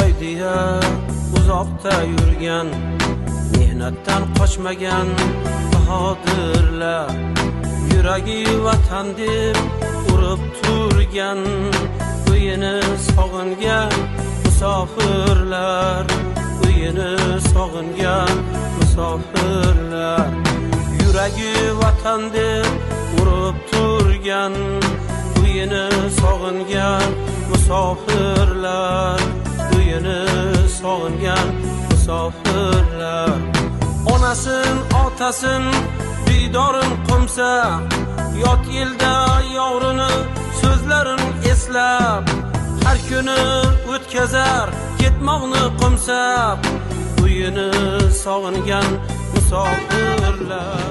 qo'shay deya uzoqda yurgan, mehnatdan qochmagan bahodirlar, yuragi vatan deb urib turgan, uyini sog'ingan musofirlar, uyini sog'ingan musofirlar, yuragi vatan deb urib turgan, uyini sog'ingan musofirlar, uyini sog'ingan musofirlar. Onasin, otasin, didorin qumsa, yot yilda yovrini so'zlarin eslab, har kuni o'tkazar ketmoqni qumsab, uyini sog'ingan musofirlar.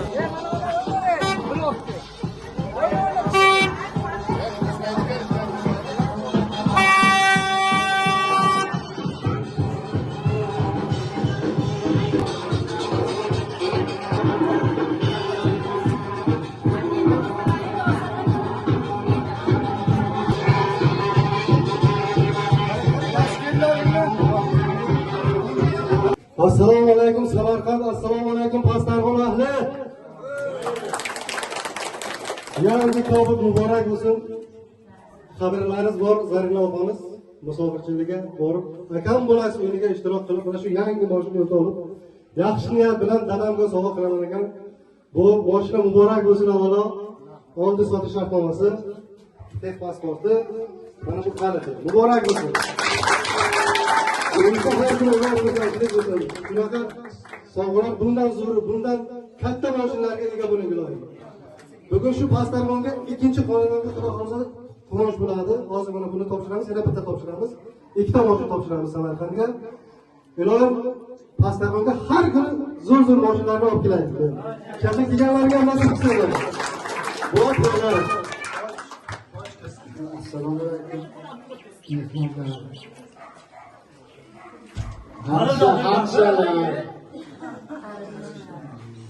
Assalomu alaykum Samarqand, assalomu alaykum Pastdarg'om ahli. Yangi tobut muborak bo'lsin. Xabarlarimiz bor, Zarina opamiz musofirchiligiga borib, akam bolasi o'yiniga ishtirok qilib, mana shu yangi mashina o'ta olib, yaxshi niyat bilan dadamga sovg'a qilaman ekan. Bu mashina muborak bo'lsin avvalo. Oldi sotish shartnomasi, tex pasporti, mana bu kaliti. Muborak bo'lsin. Shunaqa sovg'alar bundan zo'r, bundan katta mashinalarga ega bo'ling ilohim. Bugun shu Pastdarg'omga ikkinchi xonadonga xudo xolisa quvonch bo'ladi. Hozir mana buni topshiramiz, yana bitta topshiramiz. Ikkita mashina topshiramiz Samarqandga. Ilohim Pastdarg'omga har kuni zo'r mashinalarni olib kelaylik. Kecha kelganlarga ham nasib qilsin. Duo qiling. Assalomu alaykum. Hamşalar,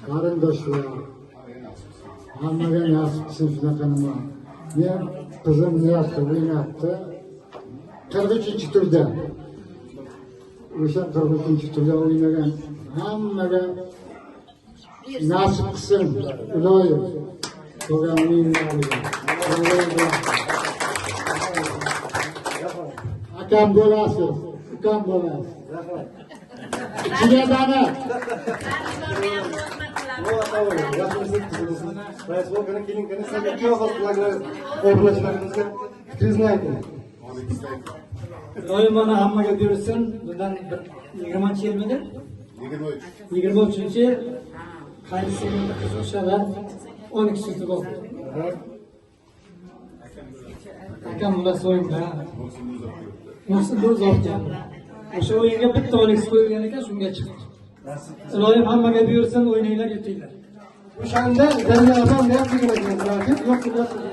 qarindoshlar, hammaga nasib qilsin shunaqa nima. Men qizim niyatda o'ynabdi 43-turda. O'sha 43-turda o'ynagan hammaga nasib qilsin. Ilohim qolgan o'yinlarga. Akam bo'lasiz, ukam bo'lasiz. İçine dana. Doim bana hammaga buyursin. Bundan 20 yil miydi? 23-chi qaysi yilda qiz o'shada 12-chi bo'ldi. Akam bilan so'yinda. Nasıl bu uzoqdan. O'sha o'yinga bitta Alex qo'ygan ekan, shunga chiqdi. Ilohim hammaga buyursin, o'ynanglar, yutinglar. O'shanda Zarina opam nima degan ekan? Yo'q,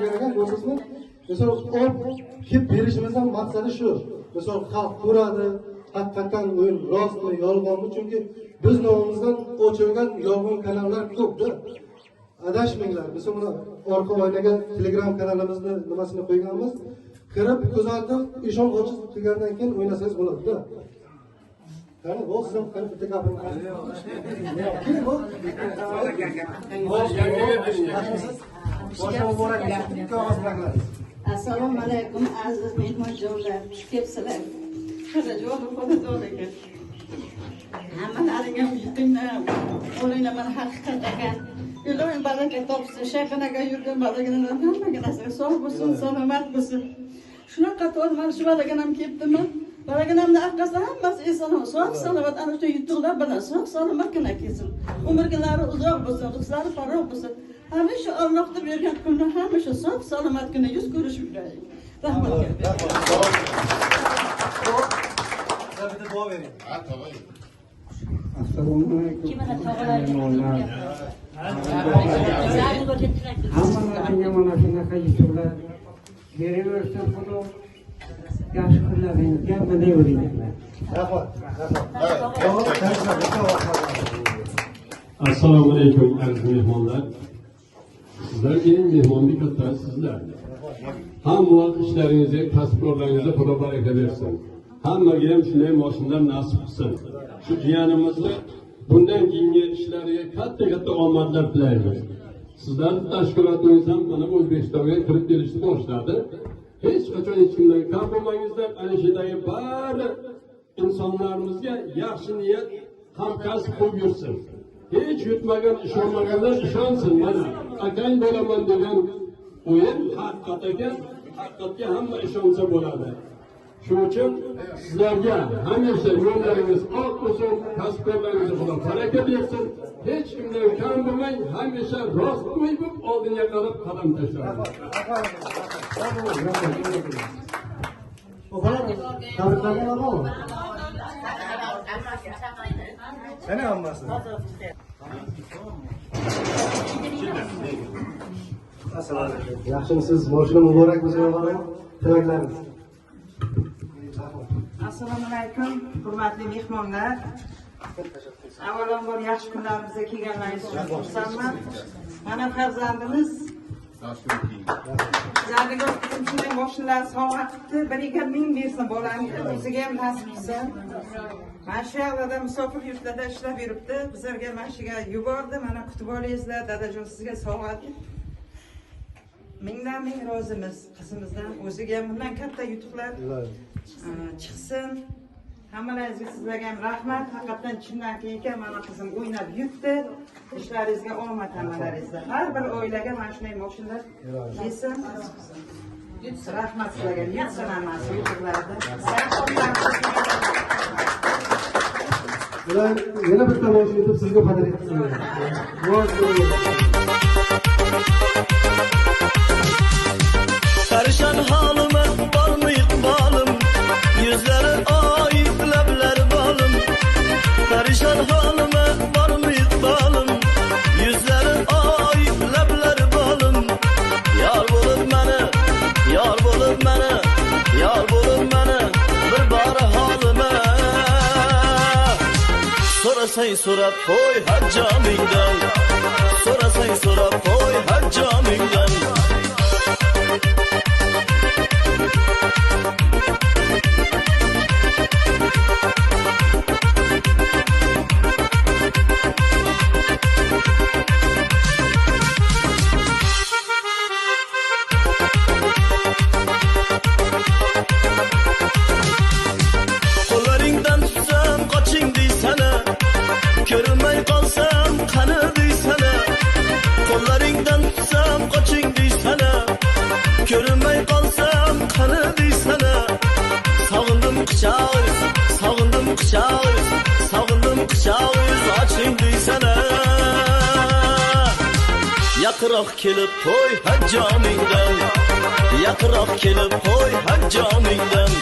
degan bo'lsizmi? Misol kelib berishimizdan maqsadi shu. Misol xalq ko'radi, haqiqatan o'yin rostmi, yolg'onmi? Chunki biz nomimizdan ochilgan yolg'on kanallar ko'pdir. Adashmanglar. Biz buni orqa oynaga Telegram kanalimizni nimasini qo'yganmiz. Kirib kuzatib, ishon ochib turgandan keyin o'ynasangiz bo'ladi-da. Qani, bu sizning qani bitta gapini keyin bu. Assalomu alaykum aziz mehmonjonlar. Kelibsizlar. Javob xonadon ekan. Hammalaringga yutinglar. O'yinglar mana haqiqat ekan. Ilohim baraka topsin. Shayxonaga yurgan balagilar hammaga nasib sog' bo'lsin, salomat bo'lsin. Shunaqa to'g'ri mana shu balaganam kelibdimi? Balaganamning orqasida hammasi eson, sog' salomat ana shu yutuqlar bilan sog' salomatgina kelsin. Umrlari uzoq bo'lsin, rizqlari farog' bo'lsin. Hamisha Allohning bergan kunni hamisha sog' salomatgina yuz ko'rishib yuraylik. Rahmat. Assalomu alaykum. Hammalarga mana shunaqa yutuqlar beraversin Xudo. Yaxshi kunlaringizga minaveringlar. Assalomu alaykum aziz mehmonlar. Sizlarga mehmonlik qilib sizlar. Hamma ishlaringizga, kasb-korlaringizga Xudo baraka bersin. hammaga ham shunday mashinalar nasib qilsin. Shu jiyanimizni bundan keyingi ishlariga katta omadlar tilaymiz. Sizlarning tashkilotingiz ham mana O'zbekistonga kirib kelishni boshladi. Hech qachon hech kimdan kam bo'lmangizlar. Ana shundagi bari insonlarimizga yaxshi niyat hamkasb qilib yursin. Hech yutmagan, ishonmaganlar ishonsin. Mana akang bo'laman degan o'yin haqiqat ekan. Haqiqatga hamma ishonsa bo'ladi. Shuning uchun sizlarga hamisha yo'llaringiz oq bo'lsin, kasbkorlaringizga Xudo baraka bersin. Hech kimdan kam bo'lmang, hamisha rostgo'y bo'lib oldinga qarab qadam tashlang. Sana hammasi. Yaxshimisiz? Mashina muborak bo'lsin, o'g'lim. Tilaklarimiz. Assalomu alaykum, hurmatli mehmonlar. Avvalambor yaxshi kunlarimizga kelganlaringiz uchun xursandman. Mana farzandimiz Zadiga shunday mashinalar sovg'a qildi. Biriga 1000 bersin bolamga, o'ziga ham nasib qilsin. Mana shu yerda musofir yurtlarda ishlab yuribdi. Bizlarga mana shu yerga yubordi. Mana kutib olingizlar, dadajon sizga sovg'a deb. Mingdan ming rozimiz qizimizdan. O'ziga ham bundan katta yutuqlar chiqsin. Hammalaringizga sizlarga ham rahmat. Haqiqatan chindan keyin mana qizim o'ynab yutdi. Ishlaringizga omad hammalaringizga. Har bir oilaga mana shunday mashinalar kelsin. Rahmat sizlarga. Yutsin hammasi yutuqlarda. Yana bitta mashina yutib sizga qadr etsinlar. Perişan halime var mı ikbalım? Yüzleri ayıp lebler balım. Perişan halime var mı ikbalım? Yüzleri ayıp lebler balım. Yar bulup beni, yar bulup beni, yar bulup beni bir bari halime. Sorasay sorap koy haccamingden. Sorasay sorap koy haccamingden. Qo'llaringdan tutsam qoching deysana, ko'rmay qolsam qani deysana. Qo'llaringdan tutsam qoching deysana, ko'rmay qolsam qani deysana. Sog'indim quchog'ingiz, sog'indim quchog'ingiz, sog'indim quchog'ingiz oching deysana. Yaqinroq kelib qo'y hajjomingdan, yaqinroq kelib qo'y hajjomingdan.